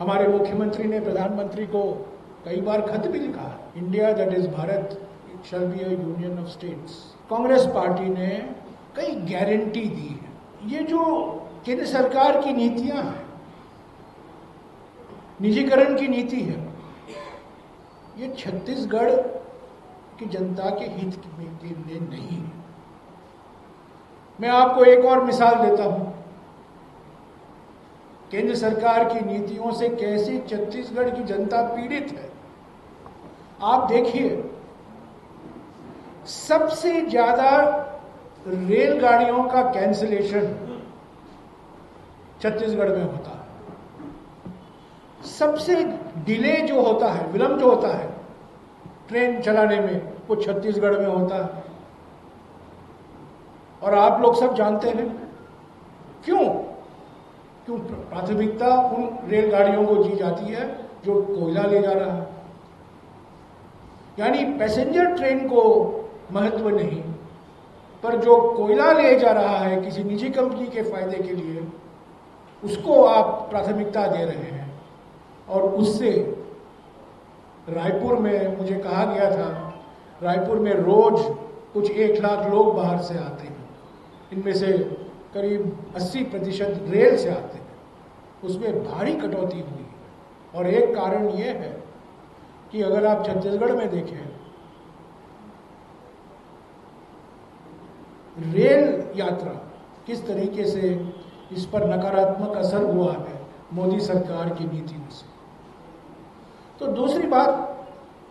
हमारे मुख्यमंत्री ने प्रधानमंत्री को कई बार खत भी लिखा है। India that is Bharat it shall be a union of states. Congress party ने कई गारंटी दी है। ये जो केंद्र सरकार की नीतियां हैं, निजीकरण की नीति है, ये छत्तीसगढ़ की जनता के हित के लिए नहीं है। मैं आपको एक और मिसाल देता हूं, केंद्र सरकार की नीतियों से कैसे छत्तीसगढ़ की जनता पीड़ित है। आप देखिए, सबसे ज्यादा रेलगाड़ियों का कैंसिलेशन छत्तीसगढ़ में होता है। सबसे डिले जो होता है, विलंब जो होता है ट्रेन चलाने में, वो छत्तीसगढ़ में होता है। और आप लोग सब जानते हैं क्यों प्राथमिकता उन रेलगाड़ियों को दी जाती है जो कोयला ले जा रहा है। यानी पैसेंजर ट्रेन को महत्व नहीं, पर जो कोयला ले जा रहा है किसी निजी कंपनी के फायदे के लिए, उसको आप प्राथमिकता दे रहे हैं। और उससे रायपुर में मुझे कहा गया था, रायपुर में रोज कुछ 1 लाख लोग बाहर से आते हैं, इनमें से करीब 80% रेल से आते हैं। उसमें भारी कटौती हुई है। और एक कारण यह है कि अगर आप छत्तीसगढ़ में देखें, रेल यात्रा किस तरीके से इस पर नकारात्मक असर हुआ है मोदी सरकार की नीतियों से। तो दूसरी बात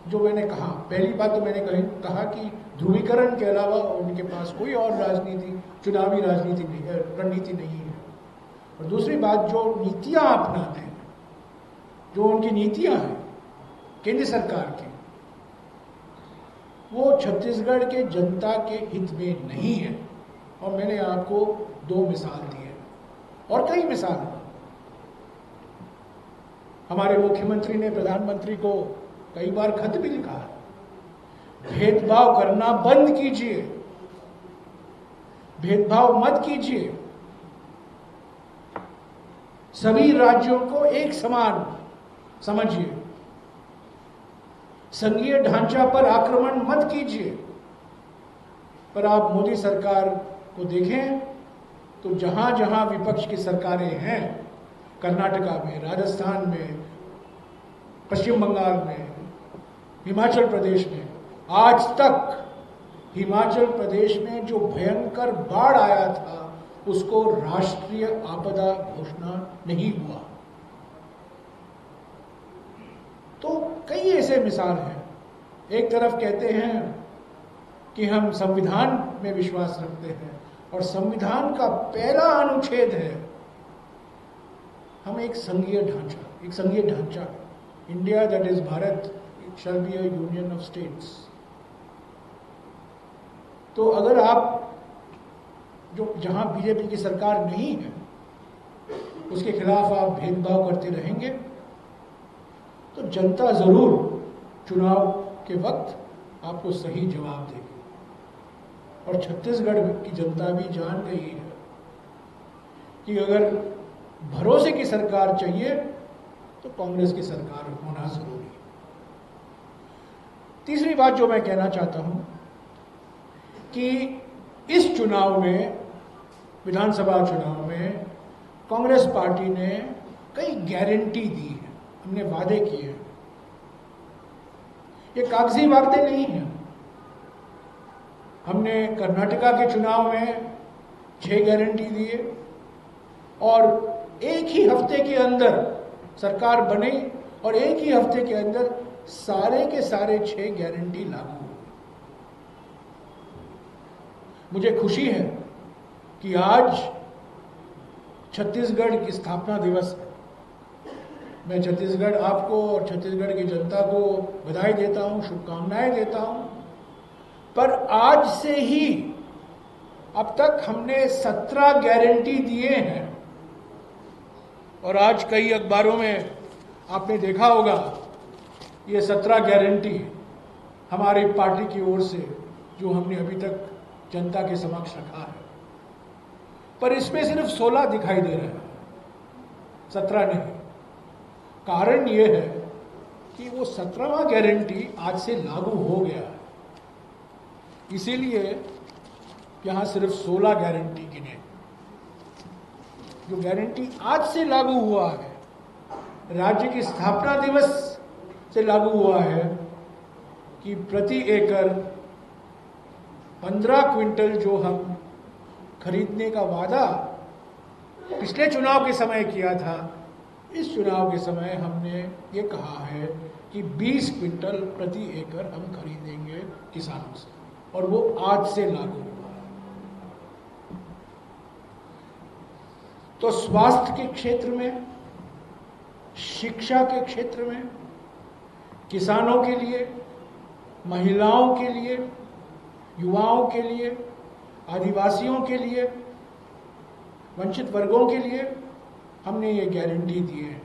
जो मैंने कहा, पहली बात तो मैंने कहा कि ध्रुवीकरण के अलावा उनके पास कोई और चुनावी राजनीति नहीं है, रणनीति नहीं है। और दूसरी बात, जो नीतियां अपनाते हैं, जो उनकी नीतियां हैं केंद्र सरकार की, वो छत्तीसगढ़ के जनता के हित में नहीं है। और मैंने आपको 2 मिसाल दी है और कई मिसाल हैं। हमारे मुख्यमंत्री ने प्रधानमंत्री को कई बार खत भी लिखा है, भेदभाव करना बंद कीजिए, भेदभाव मत कीजिए, सभी राज्यों को एक समान समझिए, संघीय ढांचा पर आक्रमण मत कीजिए। पर आप मोदी सरकार को देखें तो जहां जहां विपक्ष की सरकारें हैं, कर्नाटका में, राजस्थान में, पश्चिम बंगाल में, हिमाचल प्रदेश में, आज तक हिमाचल प्रदेश में जो भयंकर बाढ़ आया था उसको राष्ट्रीय आपदा घोषणा नहीं हुआ। तो कई ऐसे मिसाल हैं। एक तरफ कहते हैं कि हम संविधान में विश्वास रखते हैं और संविधान का पहला अनुच्छेद है हम एक संघीय ढांचा, India that is Bharat it shall be a union of states. तो अगर आप जहां बीजेपी की सरकार नहीं है उसके खिलाफ आप भेदभाव करते रहेंगे तो जनता जरूर चुनाव के वक्त आपको सही जवाब देगी। और छत्तीसगढ़ की जनता भी जान गई है कि अगर भरोसे की सरकार चाहिए तो कांग्रेस की सरकार होना जरूरी है। तीसरी बात जो मैं कहना चाहता हूं कि इस चुनाव में, विधानसभा चुनाव में, कांग्रेस पार्टी ने कई गारंटी दी है, हमने वादे किए हैं। ये कागजी वादे नहीं हैं। हमने कर्नाटका के चुनाव में 6 गारंटी दिए और एक ही हफ्ते के अंदर सरकार बनी और एक ही हफ्ते के अंदर सारे के सारे 6 गारंटी लागू हुए। मुझे खुशी है कि आज छत्तीसगढ़ की स्थापना दिवस है। मैं छत्तीसगढ़ आपको और छत्तीसगढ़ की जनता को बधाई देता हूं, शुभकामनाएं देता हूं। पर आज से ही अब तक हमने 17 गारंटी दिए हैं और आज कई अखबारों में आपने देखा होगा ये 17 गारंटी हमारी पार्टी की ओर से जो हमने अभी तक जनता के समक्ष रखा है। पर इसमें सिर्फ 16 दिखाई दे रहे हैं, 17 नहीं। कारण यह है कि वो 17वां गारंटी आज से लागू हो गया है, इसीलिए यहां सिर्फ 16 गारंटी गिने। जो गारंटी आज से लागू हुआ है, राज्य की स्थापना दिवस से लागू हुआ है कि प्रति एकड़ 15 क्विंटल जो हम खरीदने का वादा पिछले चुनाव के समय किया था, इस चुनाव के समय हमने ये कहा है कि 20 क्विंटल प्रति एकड़ हम खरीदेंगे किसानों से, और वो आज से लागू हुआ है। तो स्वास्थ्य के क्षेत्र में, शिक्षा के क्षेत्र में, किसानों के लिए, महिलाओं के लिए, युवाओं के लिए, आदिवासियों के लिए, वंचित वर्गों के लिए हमने ये गारंटी दी है।